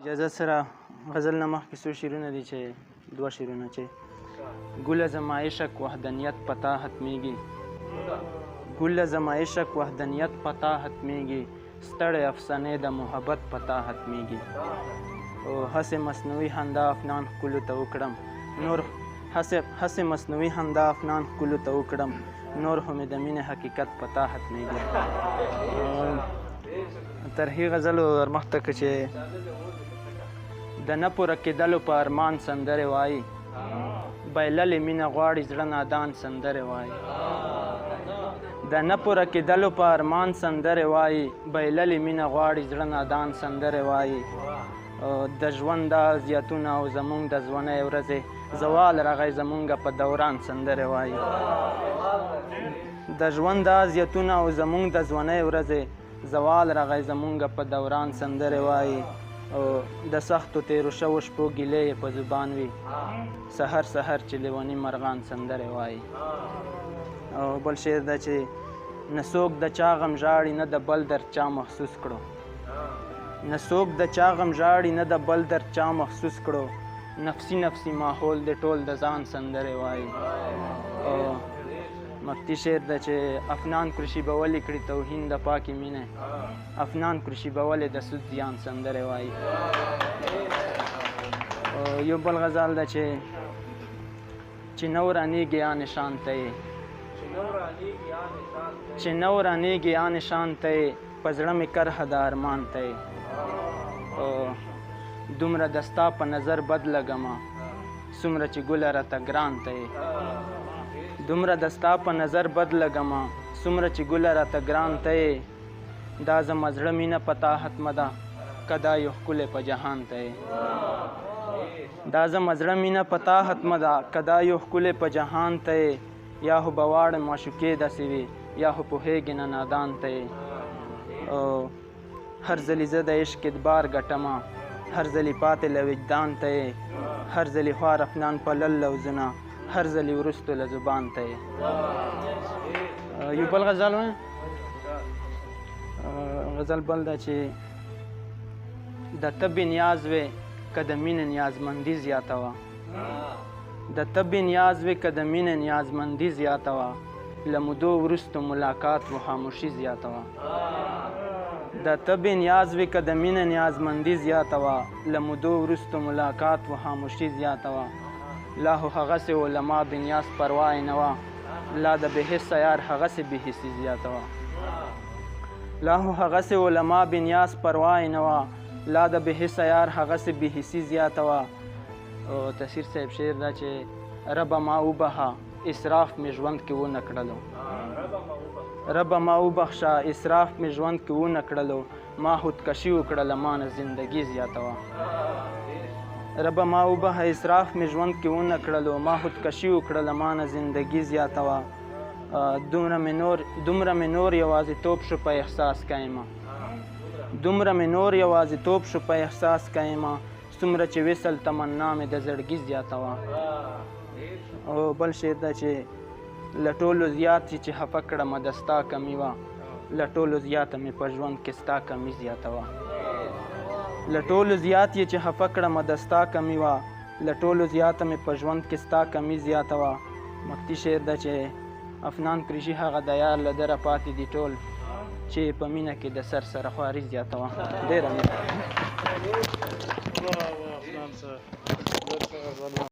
اجازه سره غزل نه مخکې څو شعرونه دي چې دوه شعرونه چې ګله زما عشق وحدانیت پتا ختمیږي ګله زما عشق وحدانیت پتا ختمیږي ستړی افسانې د محبت پتا ختمیږي او هسې مصنوعي خندا افنان ښکلو ته وکړم نور هسې مصنوعي خندا افنان ښکلو ته وکړم نور خو مې د مینې حقیقت پتا ختمیږي تر هغې غزلو ورمخته که چې د نه پوره کېدلو په ارمان سندرې وایي بایللې مینه غواړي زړه نادان سندرې وایي د نه پوره کېدلو په ارمان سندرې وایي بایللې مینه غواړي زړه نادان سندرې وایي د ژوند دا اذیتونه او زمونږ د ځوانۍ ورځې زوال راغی زمونږ په دوران سندرې وایي د ژوند دا اذیتونه او زمونږ د ځوانۍ ورځې زوال راغی زمونږ په دوران سندرې وایي او د سختو تیرو شوو شپو ګیلې یې په زبان وي سحر سحر چې لیوني مرغان سندرې وایي او بل شعر ده چې نه څوک د چا غم ژاړي نه د بل درد چا محسوس کړو نه څوک د چا غم ژاړي نه د بل درد چا محسوس کړو نفسي نفسي ماحول د ټول د ځان سندرې وایي او مفتی شعر ده چې افنان کړشي به ولې کړي توهین د پاکې مینې افنان کړشي به ولې د سود زیان سندرې وایي یو بل غزل ده چې نه ورانېږي یا نشان ته یې چې نه ورانېږي یا نشان ته یې په زړه مې کرهه د ارمان ته یې دومره د ستا په نظر بد لګمه څومره چې ګله راته ګران ته یې دومره د ستا په نظر بد لګمه څومره چې ګله راته ګران ته یې دا زما زړه مینه په تا ختمه ده که دا یو ښکلی په جهان ته یې دا زما زړه مینه په تا ختمه ده که دا یو ښکلی په جهان ته یې یا خو به واړه معشوقې داسې وي یا خو پوهېږې نه نادان ته یې هر ځلې زه د عشق اعتبار ګټمه هر ځلې پاتې له وجدان ته یې هر ځلې خوار افنان په لل لوزونه هر ځلې وروستو له زبان ته یې یو بل غزل غزل بل ده چې د طبې نیاز وې که د مینې نیازمندي زیاته وه د طبې نیاز وې که د مینې نیازمندي زیاته وه له مودو وروستو ملاقات و خاموشي زیاته وه د طبې نیاز وې که د مینې نیازمندي زیاته وه له مودو وروستو ملاقات و خاموشي زیاته وه لا خو هغسې علما بنیاز پروا یې نه وه لا د بې حسه یار هغسې بې حسي زیاته وه لا خو هغسې علما بنیاز پروا یې نه وه لا د بې حسه یار هغسې بې حسي زیاته وه او تسیر صاحب شعر دا چې ربه ما وبخه اسراف مې ژوند کې ونه کړلو ربه ما وبخشه اسراف مې ژوند کې ونه کړلو ما خودکشي وکړله ما نه زندګي زیاته وه ربه ما وبخه اسراف مې ژوند کې ونه کړلو ما خودکشي وکړله ما نه زندګي زیاته وه دومره مې نور یوازیتوب شو په احساس کایمه دومره مې نور یوازیتوب شو په احساس کایمه څومره چې وصل تمنا مې د زړګي زیاته وه او بل شعر ده چې له ټولو زیات چې خفه کړمه د ستا کمي وه له ټولو زیاته مې په ژوند کې ستا کمي زیاته وه له ټولو زیات یې چې خفه کړمه د ستا کمي وه له ټولو زیاته مې په ژوند کې ستا کمي زیاته وه مکتي شعر ده چې افنان کریشي هغه د یار له دره پاتې دي ټول چې په مینه کې د سر سره خواري زیاته وه ډېره